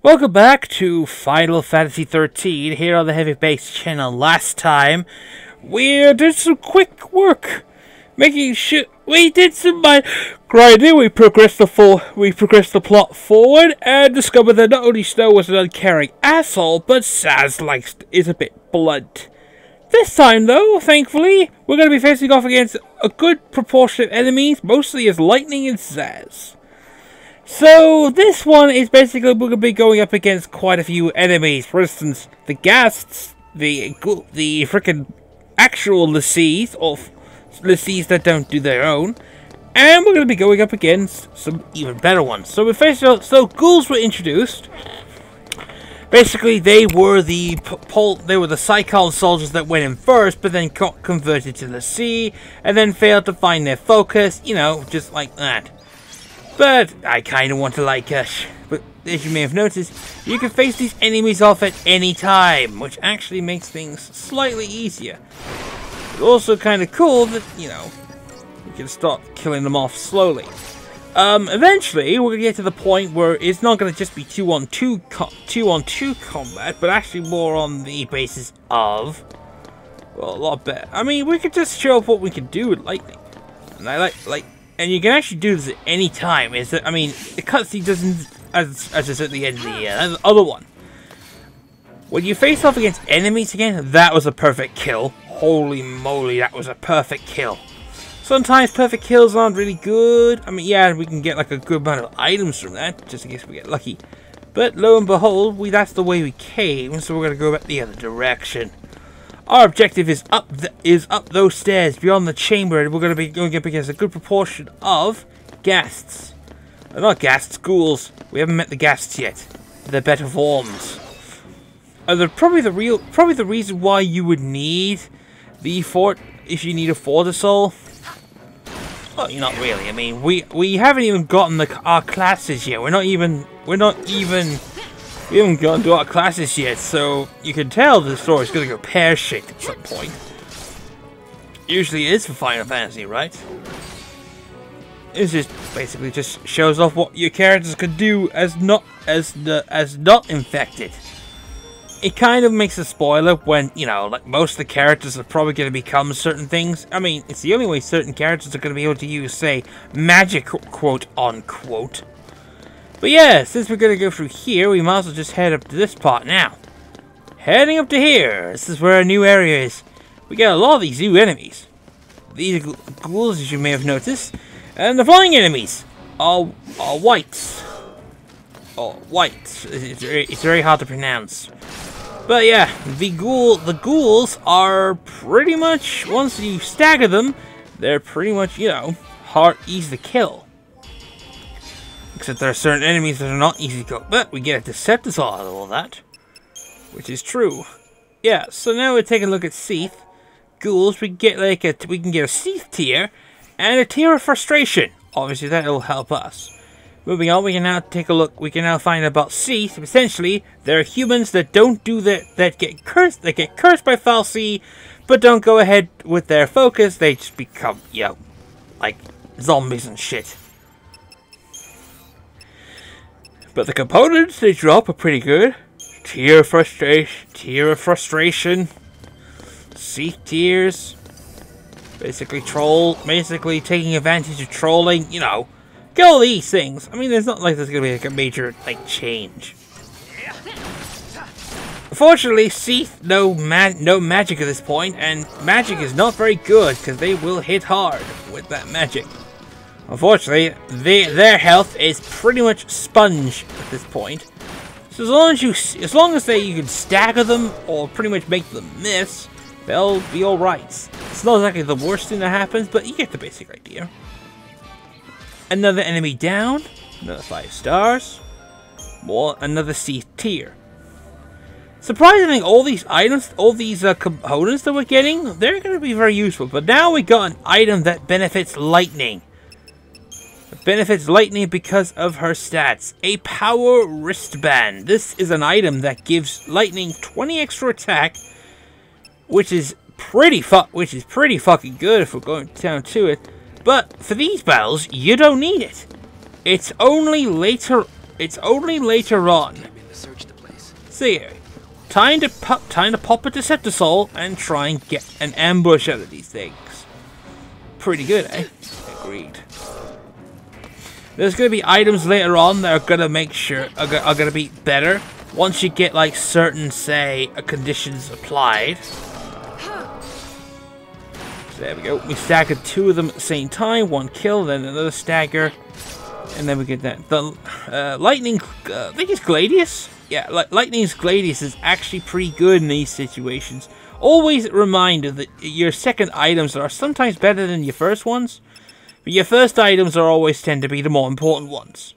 Welcome back to Final Fantasy XIII here on the Heavy Bass channel. Last time, we did some quick work, making sure we did some grinding. We progressed the plot forward and discovered that not only Snow was an uncaring asshole, but Saz is a bit blunt. This time, though, thankfully, we're going to be facing off against a good proportion of enemies, mostly as Lightning and Saz. So, this one is basically, we're going to be going up against quite a few enemies. For instance, the ghasts, the frickin' actual lessees, or lessees that don't do their own. And we're going to be going up against some even better ones. So, ghouls were introduced. Basically, they were the Psychon soldiers that went in first, but then got converted to lessee, and then failed to find their focus, you know, just like that. But I kind of want to but as you may have noticed, you can face these enemies off at any time, which actually makes things slightly easier. It's also kind of cool that, you know, you can start killing them off slowly. Eventually, we're going to get to the point where it's not going to just be 2-on-2 combat, but actually more on the basis of, well, a lot better. I mean, we could just show off what we can do with Lightning. And and you can actually do this at any time. The cutscene doesn't, as is at the end of the other one. When you face off against enemies again, that was a perfect kill. Holy moly, that was a perfect kill. Sometimes perfect kills aren't really good. I mean, yeah, we can get like a good amount of items from that, just in case we get lucky. But lo and behold, that's the way we came, so we're going to go back the other direction. Our objective is up those stairs beyond the chamber, and we're going to be going up against a good proportion of ghasts. Not ghasts, ghouls. We haven't met the ghasts yet. They're better forms. Probably the reason why you would need the fort if you need a Fortisol. Well, not really. I mean, we haven't even gotten our classes yet. We haven't gotten to our classes yet, so you can tell the story's going to go pear-shaped at some point. Usually it is for Final Fantasy, right? It basically just shows off what your characters can do as not infected. It kind of makes a spoiler when, you know, like most of the characters are probably going to become certain things. I mean, it's the only way certain characters are going to be able to use, say, magic, quote-unquote. But yeah, since we're going to go through here, we might as well just head up to this part now. Heading up to here. This is where our new area is. We get a lot of these new enemies. These are ghouls, as you may have noticed. And the flying enemies are whites. Oh, white. It's very hard to pronounce. But yeah, the ghouls are pretty much, once you stagger them, they're pretty much, you know, easy to kill. Except there are certain enemies that are not easy to kill. But we get a Decepticon out of all that, which is true. Yeah, so now we're taking a look at XIII. Ghouls, we can get a XIII tier, and a tier of frustration. Obviously that will help us. Moving on, we can now take a look. We can now find out about XIII. Essentially, they're humans that don't do that get cursed. They get cursed by fal'Cie, but don't go ahead with their focus. They just become, you know, like zombies and shit. But the components they drop are pretty good. Tier of frustration. XIII tiers. Basically taking advantage of trolling, you know. Get all these things. I mean, there's not like there's gonna be like a major change. Unfortunately, XIII no magic at this point, and magic is not very good because they will hit hard with that magic. Unfortunately, their health is pretty much sponge at this point. So as long as you can stagger them or pretty much make them miss, they'll be all right. It's not exactly the worst thing that happens, but you get the basic idea. Another enemy down, another 5 stars, another XIII tier. Surprisingly, all these items, all these components that we're getting, they're going to be very useful. But now we got an item that benefits Lightning. It benefits Lightning because of her stats. A power wristband. This is an item that gives Lightning 20 extra attack, which is pretty fucking good if we're going down to it. But for these battles, you don't need it. It's only later on see. Time to pop a Deceptor Soul and try and get an ambush out of these things. Pretty good, eh? Agreed. There's gonna be items later on that are gonna make sure are gonna be better once you get like certain, say, conditions applied. So there we go. We staggered 2 of them at the same time. 1 kill, then another stagger, and then we get that. The lightning. I think it's Gladius. Yeah, Lightning's Gladius is actually pretty good in these situations. Always a reminder that your second items are sometimes better than your first ones, but your first items are always tend to be the more important ones.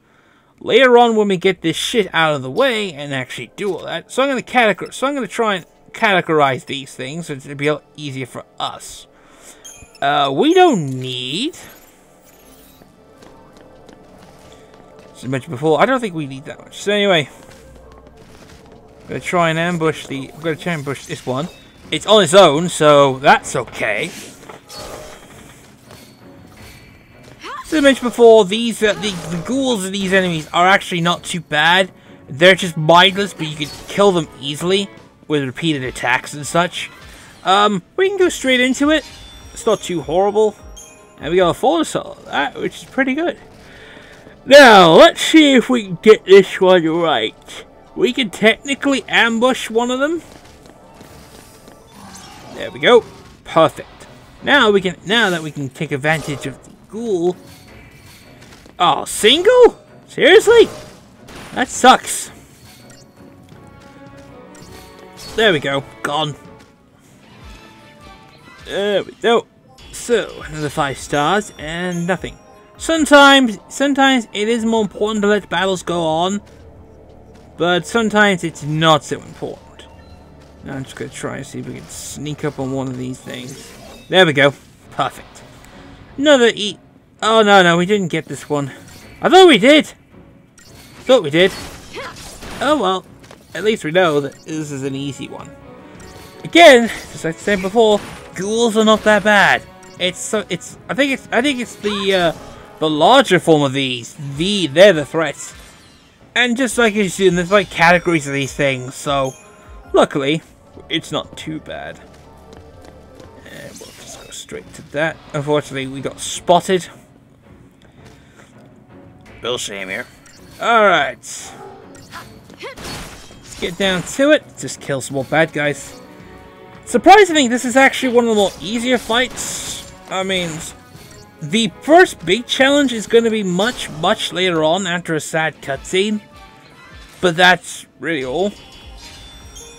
Later on, when we get this shit out of the way and actually do all that, so I'm going to try and categorize these things so it'll be a lot easier for us. We don't need. As I mentioned before, I don't think we need that much. So anyway. I'm gonna try and ambush this one. It's on its own, so that's okay. As I mentioned before, these the ghouls of these enemies are actually not too bad. They're just mindless, but you can kill them easily with repeated attacks and such. We can go straight into it. It's not too horrible, and we got a full assault of that, which is pretty good. Now let's see if we can get this one right. We can technically ambush one of them. There we go. Perfect. Now that we can take advantage of the ghoul. Oh, single? Seriously? That sucks. There we go. Gone. There we go. So, another 5 stars and nothing. Sometimes it is more important to let battles go on. But sometimes it's not so important. Now I'm just going to try and see if we can sneak up on one of these things. There we go. Perfect. Another E. Oh, no, we didn't get this one. I thought we did. Oh, well. At least we know that this is an easy one. Again, as I said before, ghouls are not that bad. I think it's the larger form of these. They're the threats. And just like you see, there's like categories of these things, so luckily, it's not too bad. And we'll just go straight to that. Unfortunately, we got spotted. Real shame here. Alright. Let's get down to it. Just kill some more bad guys. Surprisingly, this is actually one of the more easier fights. I mean, the first big challenge is going to be much later on after a sad cutscene. But that's really all.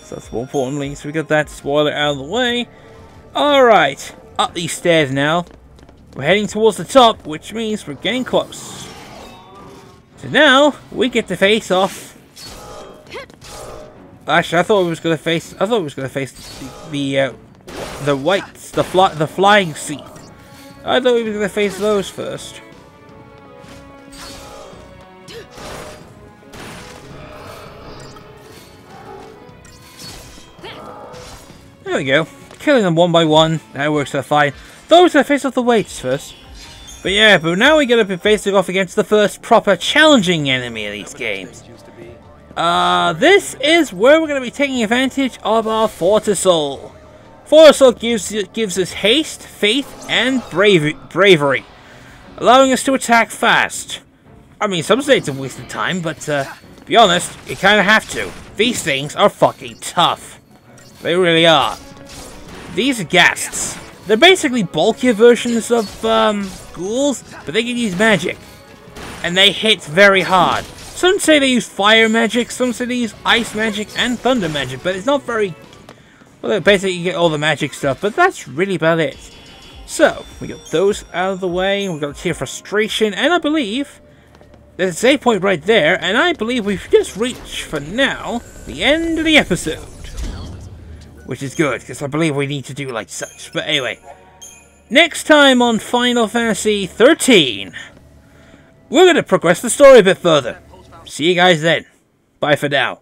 So that's more importantly. So we got that spoiler out of the way. Alright. Up these stairs now. We're heading towards the top, which means we're getting close. So now, we get to face off. Actually, I thought we was going to face the flying seat. I thought we were going to face those first. There we go. Killing them one by one. That works out fine. Those that face off the weights first. But yeah, but now we're going to be facing off against the first proper challenging enemy of these games. This is where we're going to be taking advantage of our Fortis Soul. Fortis Soul gives us haste, faith, and bravery, allowing us to attack fast. I mean, some say it's a waste of time, but to be honest, you kind of have to. These things are fucking tough. They really are. These are ghasts. They're basically bulkier versions of ghouls, but they can use magic. And they hit very hard. Some say they use fire magic, some say they use ice magic and thunder magic, but it's not very... Well, basically you get all the magic stuff, but that's really about it. So, we got those out of the way, we got a Tear of Frustration, and I believe... There's a save point right there, and I believe we've just reached, for now, the end of the episode. Which is good, because I believe we need to do like such. But anyway, next time on Final Fantasy XIII, we're going to progress the story a bit further. See you guys then. Bye for now.